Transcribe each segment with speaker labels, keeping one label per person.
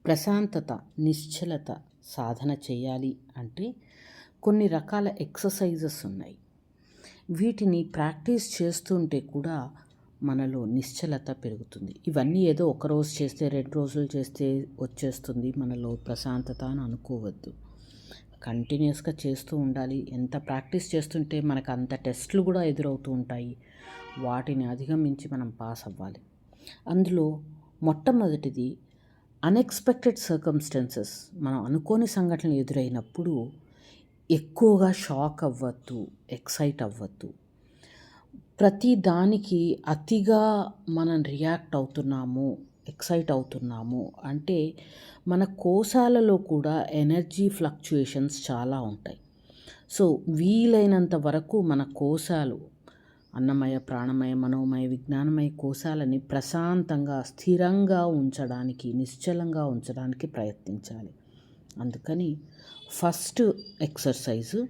Speaker 1: ప్రశాంతత, నిశ్చలత సాధన చేయాలి అంటే కొన్ని రకాల ఎక్సర్సైజెస్ ఉన్నాయి. వీటిని ప్రాక్టీస్ చేస్తుంటే కూడా మనలో నిశ్చలత పెరుగుతుంది. ఇవన్నీ ఏదో ఒకరోజు చేస్తే 2 రోజులు చేస్తే వచ్చేస్తుంది మనలో ప్రశాంతత అని అనుకోవద్దు. కంటిన్యూస్గా చేస్తూ ఉండాలి. ఎంత ప్రాక్టీస్ చేస్తుంటే మనకు అంత టెస్టులు కూడా ఎదురవుతూ ఉంటాయి. వాటిని అధిగమించి మనం పాస్ అవ్వాలి. అందులో మొట్టమొదటిది అన్ఎక్స్పెక్టెడ్ సర్కమ్స్టెన్సెస్. మనం అనుకోని సంఘటనలు ఎదురైనప్పుడు ఎక్కువగా షాక్ అవ్వద్దు, ఎక్సైట్ అవ్వద్దు. ప్రతి దానికి అతిగా మనం రియాక్ట్ అవుతున్నాము, ఎక్సైట్ అవుతున్నాము అంటే మన కోశాలలో కూడా ఎనర్జీ ఫ్లక్చుయేషన్స్ చాలా ఉంటాయి. సో వీలైనంత వరకు మన కోశాలు అన్నమయ, ప్రాణమయ, మనోమయ, విజ్ఞానమయ కోశాలని ప్రశాంతంగా, స్థిరంగా ఉంచడానికి, నిశ్చలంగా ఉంచడానికి ప్రయత్నించాలి. అందుకని ఫస్ట్ ఎక్సర్సైజు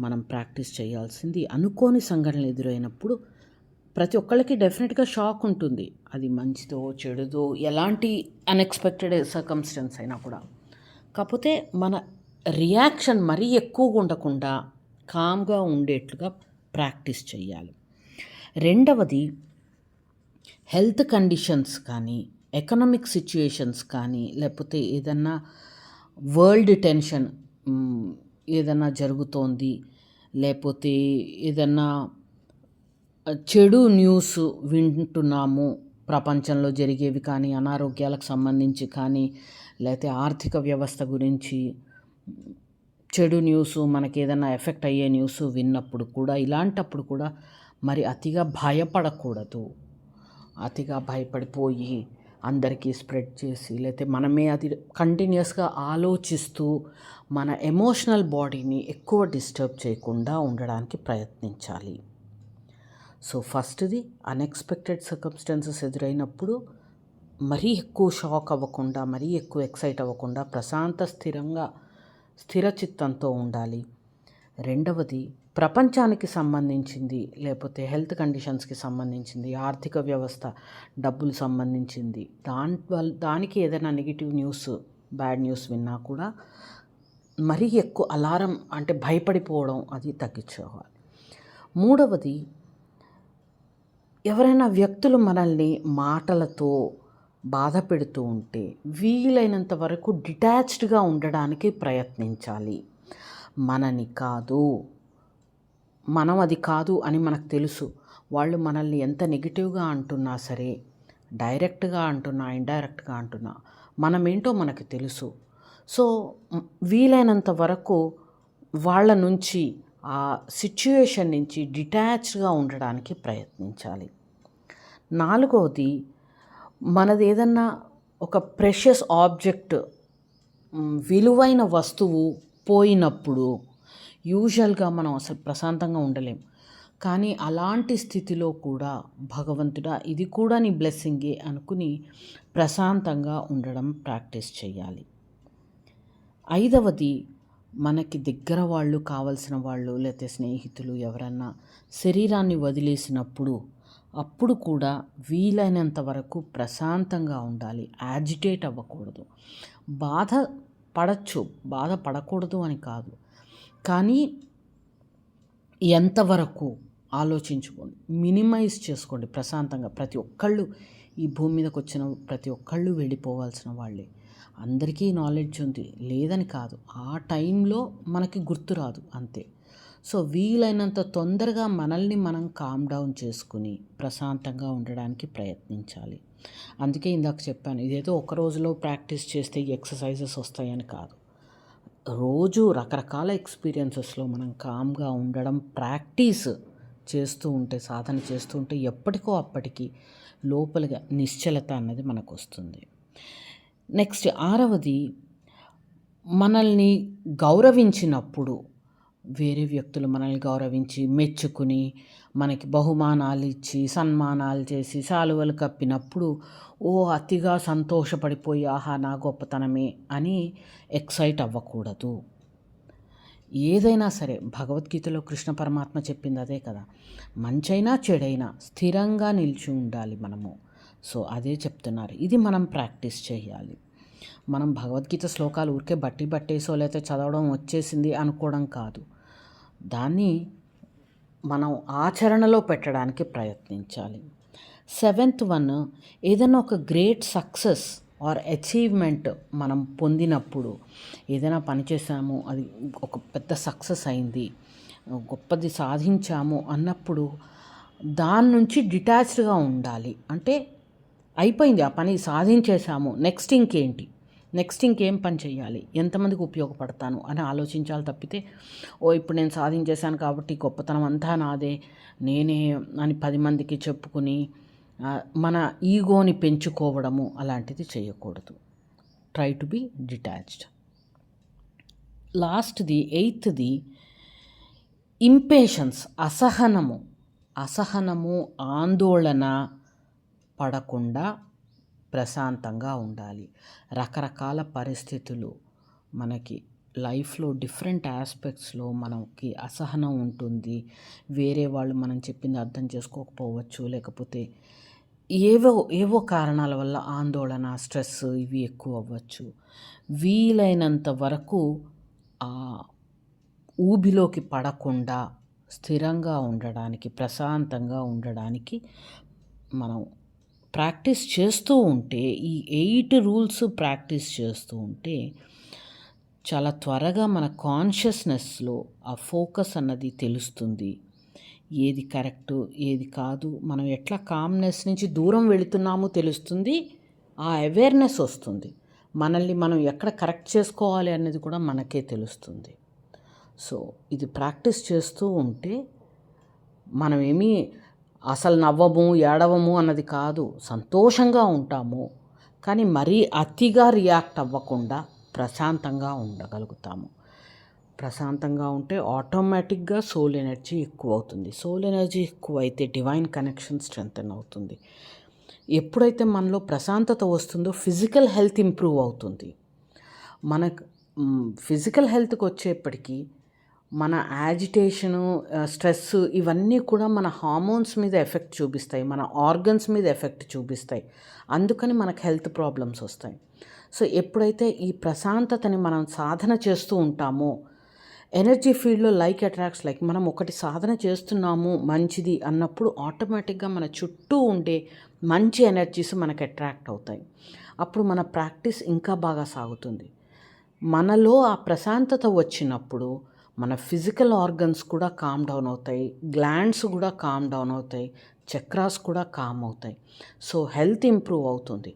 Speaker 1: మనం ప్రాక్టీస్ చేయాల్సింది అనుకోని సంఘటనలు ఎదురైనప్పుడు ప్రతి ఒక్కళ్ళకి డెఫినెట్గా షాక్ ఉంటుంది. అది మంచిదో చెడుదో ఎలాంటి అన్ఎక్స్పెక్టెడ్ సర్కమ్స్టెన్స్ అయినా కూడా. కాకపోతే మన రియాక్షన్ మరీ ఎక్కువగా ఉండకుండా కామ్గా ఉండేట్లుగా ప్రాక్టీస్ చేయాలి. రెండవది హెల్త్ కండిషన్స్ కానీ, ఎకనామిక్ సిచ్యుయేషన్స్ కానీ, లేకపోతే ఏదన్నా వరల్డ్ టెన్షన్ ఏదన్నా జరుగుతోంది, లేకపోతే ఏదన్నా చెడు న్యూస్ వింటున్నాము, ప్రపంచంలో జరిగేవి కానీ, అనారోగ్యాలకు సంబంధించి కానీ, లేకపోతే ఆర్థిక వ్యవస్థ గురించి చెడు న్యూస్, మనకి ఏదైనా ఎఫెక్ట్ అయ్యే న్యూస్ విన్నప్పుడు కూడా, ఇలాంటప్పుడు కూడా మరి అతిగా భయపడకూడదు. అతిగా భయపడిపోయి అందరికీ స్ప్రెడ్ చేసి, లేకపోతే మనమే అది కంటిన్యూస్గా ఆలోచిస్తూ మన ఎమోషనల్ బాడీని ఎక్కువ డిస్టర్బ్ చేయకుండా ఉండడానికి ప్రయత్నించాలి. సో ఫస్ట్ది అన్ఎక్స్పెక్టెడ్ సర్కమ్స్టెన్సెస్ ఎదురైనప్పుడు మరీ ఎక్కువ షాక్ అవ్వకుండా, మరీ ఎక్కువ ఎక్సైట్ అవ్వకుండా ప్రశాంత, స్థిర చిత్తంతో ఉండాలి. రెండవది ప్రపంచానికి సంబంధించింది, లేకపోతే హెల్త్ కండిషన్స్కి సంబంధించింది, ఆర్థిక వ్యవస్థ, డబ్బులు సంబంధించింది, దానికి ఏదైనా నెగిటివ్ న్యూస్, బ్యాడ్ న్యూస్ విన్నా కూడా మరీ ఎక్కువ అలారం అంటే భయపడిపోవడం అది తగ్గించుకోవాలి. మూడవది ఎవరైనా వ్యక్తులు మనల్ని మాటలతో బాధ పెడుతూ ఉంటే వీలైనంత వరకు డిటాచ్డ్గా ఉండడానికి ప్రయత్నించాలి. మనని కాదు, మనం అది కాదు అని మనకు తెలుసు. వాళ్ళు మనల్ని ఎంత నెగిటివ్గా అంటున్నా సరే, డైరెక్ట్గా అంటున్నా, ఇండైరెక్ట్గా అంటున్నా, మనమేంటో మనకు తెలుసు. సో వీలైనంత వరకు వాళ్ళ నుంచి, ఆ సిచ్యుయేషన్ నుంచి డిటాచ్డ్గా ఉండడానికి ప్రయత్నించాలి. నాలుగవది మనది ఏదన్నా ఒక ప్రెషియస్ ఆబ్జెక్ట్, విలువైన వస్తువు పోయినప్పుడు యూజువల్గా మనం అసలు ప్రశాంతంగా ఉండలేం. కానీ అలాంటి స్థితిలో కూడా భగవంతుడా ఇది కూడా నీ బ్లెస్సింగే అనుకుని ప్రశాంతంగా ఉండడం ప్రాక్టీస్ చేయాలి. ఐదవది మనకి దగ్గర వాళ్ళు, కావలసిన వాళ్ళు, లేకపోతే స్నేహితులు ఎవరన్నా శరీరాన్ని వదిలేసినప్పుడు అప్పుడు కూడా వీలైనంత వరకు ప్రశాంతంగా ఉండాలి. యాజిటేట్ అవ్వకూడదు. బాధపడకూడదు అని కాదు, కానీ ఎంతవరకు ఆలోచించుకోండి, మినిమైజ్ చేసుకోండి. ప్రశాంతంగా ప్రతి ఒక్కళ్ళు ఈ భూమి మీదకి వచ్చిన ప్రతి ఒక్కళ్ళు వెళ్ళిపోవాల్సిన వాళ్ళే. అందరికీ నాలెడ్జ్ ఉంది లేదని కాదు, ఆ టైంలో మనకి గుర్తురాదు అంతే. సో వీలైనంత తొందరగా మనల్ని మనం కామ్ డౌన్ చేసుకుని ప్రశాంతంగా ఉండడానికి ప్రయత్నించాలి. అందుకే ఇందాక చెప్పాను, ఇదేదో ఒక రోజులో ప్రాక్టీస్ చేస్తే ఈ ఎక్సర్సైజెస్ వస్తాయని కాదు. రోజు రకరకాల ఎక్స్పీరియన్సెస్లో మనం కామ్గా ఉండడం ప్రాక్టీస్ చేస్తూ ఉంటే, సాధన చేస్తూ ఉంటే ఎప్పటికో అప్పటికి లోపలిగా నిశ్చలత అన్నది మనకు వస్తుంది. నెక్స్ట్ ఆరవది మనల్ని గౌరవించినప్పుడు, వేరే వ్యక్తులు మనల్ని గౌరవించి మెచ్చుకుని మనకి బహుమానాలు ఇచ్చి సన్మానాలు చేసి శాలువలు కప్పినప్పుడు అతిగా సంతోషపడిపోయి ఆహా నా గొప్పతనమే అని ఎక్సైట్ అవ్వకూడదు. ఏదైనా సరే భగవద్గీతలో కృష్ణ పరమాత్మ చెప్పింది అదే కదా, మంచైనా చెడైనా స్థిరంగా నిలిచి ఉండాలి మనము. సో అదే చెప్తున్నారు, ఇది మనం ప్రాక్టీస్ చేయాలి. మనం భగవద్గీత శ్లోకాలు ఊరికే బట్టేసో లేకపోతే చదవడం వచ్చేసింది అనుకోవడం కాదు. దాన్ని మనం ఆచరణలో పెట్టడానికి ప్రయత్నించాలి. 7th వన్, ఏదైనా ఒక గ్రేట్ సక్సెస్ ఆర్ అచీవ్మెంట్ మనం పొందినప్పుడు, ఏదైనా పని చేసాము, అది ఒక పెద్ద సక్సెస్ అయింది, గొప్పది సాధించాము అన్నప్పుడు దాని నుంచి డిటాచ్డ్గా ఉండాలి. అంటే అయిపోయింది, ఆ పని సాధించేసాము, నెక్స్ట్ ఇంకేం పని చేయాలి, ఎంతమందికి ఉపయోగపడతాను అని ఆలోచించాలి తప్పితే, ఇప్పుడు నేను సాధించేశాను కాబట్టి గొప్పతనం అంతా నాదే, నేనే అని 10 మందికి చెప్పుకుని మన ఈగోని పెంచుకోవడము అలాంటిది చేయకూడదు. Try to be detached. లాస్ట్ది 8th ఇంపేషన్స్, అసహనము ఆందోళన పడకుండా ప్రశాంతంగా ఉండాలి. రకరకాల పరిస్థితులు మనకి లైఫ్లో డిఫరెంట్ ఆస్పెక్ట్స్లో మనకి అసహనం ఉంటుంది. వేరే వాళ్ళు మనం చెప్పింది అర్థం చేసుకోకపోవచ్చు, లేకపోతే ఏవో కారణాల వల్ల ఆందోళన, స్ట్రెస్ ఇవి ఎక్కువ అవ్వచ్చు. వీలైనంత వరకు ఆ ఊబిలోకి పడకుండా స్థిరంగా ఉండడానికి, ప్రశాంతంగా ఉండడానికి మనం ప్రాక్టీస్ చేస్తూ ఉంటే, ఈ 8 రూల్స్ ప్రాక్టీస్ చేస్తూ ఉంటే చాలా త్వరగా మన కాన్షియస్నెస్లో ఆ ఫోకస్ అన్నది తెలుస్తుంది. ఏది కరెక్టు, ఏది కాదు, మనం ఎట్లా కామ్నెస్ నుంచి దూరం వెళుతున్నామో తెలుస్తుంది. ఆ అవేర్నెస్ వస్తుంది. మనల్ని మనం ఎక్కడ కరెక్ట్ చేసుకోవాలి అనేది కూడా మనకే తెలుస్తుంది. సో ఇది ప్రాక్టీస్ చేస్తూ ఉంటే మనం అసలు నవ్వము, ఏడవము అన్నది కాదు, సంతోషంగా ఉంటాము. కానీ మరీ అతిగా రియాక్ట్ అవ్వకుండా ప్రశాంతంగా ఉండగలుగుతాము. ప్రశాంతంగా ఉంటే ఆటోమేటిక్గా సోల్ ఎనర్జీ ఎక్కువ అవుతుంది. సోల్ ఎనర్జీ ఎక్కువ అయితే డివైన్ కనెక్షన్ స్ట్రెంగ్తెన్ అవుతుంది. ఎప్పుడైతే మనలో ప్రశాంతత వస్తుందో ఫిజికల్ హెల్త్ ఇంప్రూవ్ అవుతుంది. మనకు ఫిజికల్ హెల్త్కి వచ్చేప్పటికీ మన యాజిటేషను, స్ట్రెస్ ఇవన్నీ కూడా మన హార్మోన్స్ మీద ఎఫెక్ట్ చూపిస్తాయి, మన ఆర్గన్స్ మీద ఎఫెక్ట్ చూపిస్తాయి. అందుకని మనకు హెల్త్ ప్రాబ్లమ్స్ వస్తాయి. సో ఎప్పుడైతే ఈ ప్రశాంతతని మనం సాధన చేస్తూ ఉంటామో, ఎనర్జీ ఫీల్డ్లో లైక్ అట్రాక్ట్స్ లైక్, మనం ఒకటి సాధన చేస్తున్నాము మంచిది అన్నప్పుడు ఆటోమేటిక్గా మన చుట్టూ ఉండే మంచి ఎనర్జీస్ మనకు అట్రాక్ట్ అవుతాయి. అప్పుడు మన ప్రాక్టీస్ ఇంకా బాగా సాగుతుంది. మనలో ఆ ప్రశాంతత వచ్చినప్పుడు మన ఫిజికల్ ఆర్గన్స్ కూడా కామ్ డౌన్ అవుతాయి, గ్లాండ్స్ కూడా కామ్ డౌన్ అవుతాయి, చక్రాస్ కూడా కామ్ అవుతాయి. సో హెల్త్ ఇంప్రూవ్ అవుతుంది,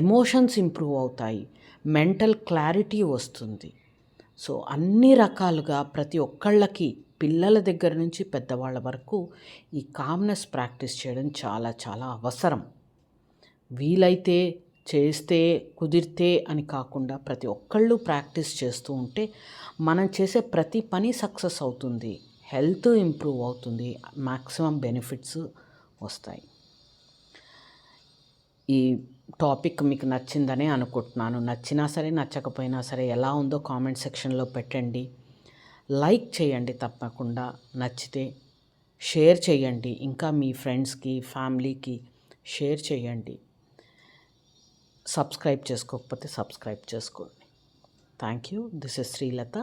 Speaker 1: ఎమోషన్స్ ఇంప్రూవ్ అవుతాయి, మెంటల్ క్లారిటీ వస్తుంది. సో అన్ని రకాలుగా ప్రతి ఒక్కళ్ళకి, పిల్లల దగ్గర నుంచి పెద్దవాళ్ళ వరకు ఈ కామ్నెస్ ప్రాక్టీస్ చేయడం చాలా చాలా అవసరం. వీలైతే చేస్తే, కుదిరితే అని కాకుండా ప్రతి ఒక్కళ్ళు ప్రాక్టీస్ చేస్తూ ఉంటే మనం చేసే ప్రతి పని సక్సెస్ అవుతుంది, హెల్త్ ఇంప్రూవ్ అవుతుంది, మ్యాక్సిమం బెనిఫిట్స్ వస్తాయి. ఈ టాపిక్ మీకు నచ్చిందనే అనుకుంటున్నాను. నచ్చినా సరే, నచ్చకపోయినా సరే, ఎలా ఉందో కామెంట్ సెక్షన్లో పెట్టండి. లైక్ చేయండి తప్పకుండా, నచ్చితే షేర్ చేయండి, ఇంకా మీ ఫ్రెండ్స్కి, ఫ్యామిలీకి షేర్ చేయండి. సబ్స్క్రైబ్ చేసుకోకపోతే సబ్స్క్రైబ్ చేసుకోండి. Thank you. This is Srilatha.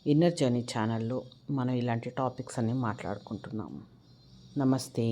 Speaker 1: Inner journey ఛానల్లో మనం ఇలాంటి టాపిక్స్ అన్నీ మాట్లాడుకుంటున్నాము. నమస్తే.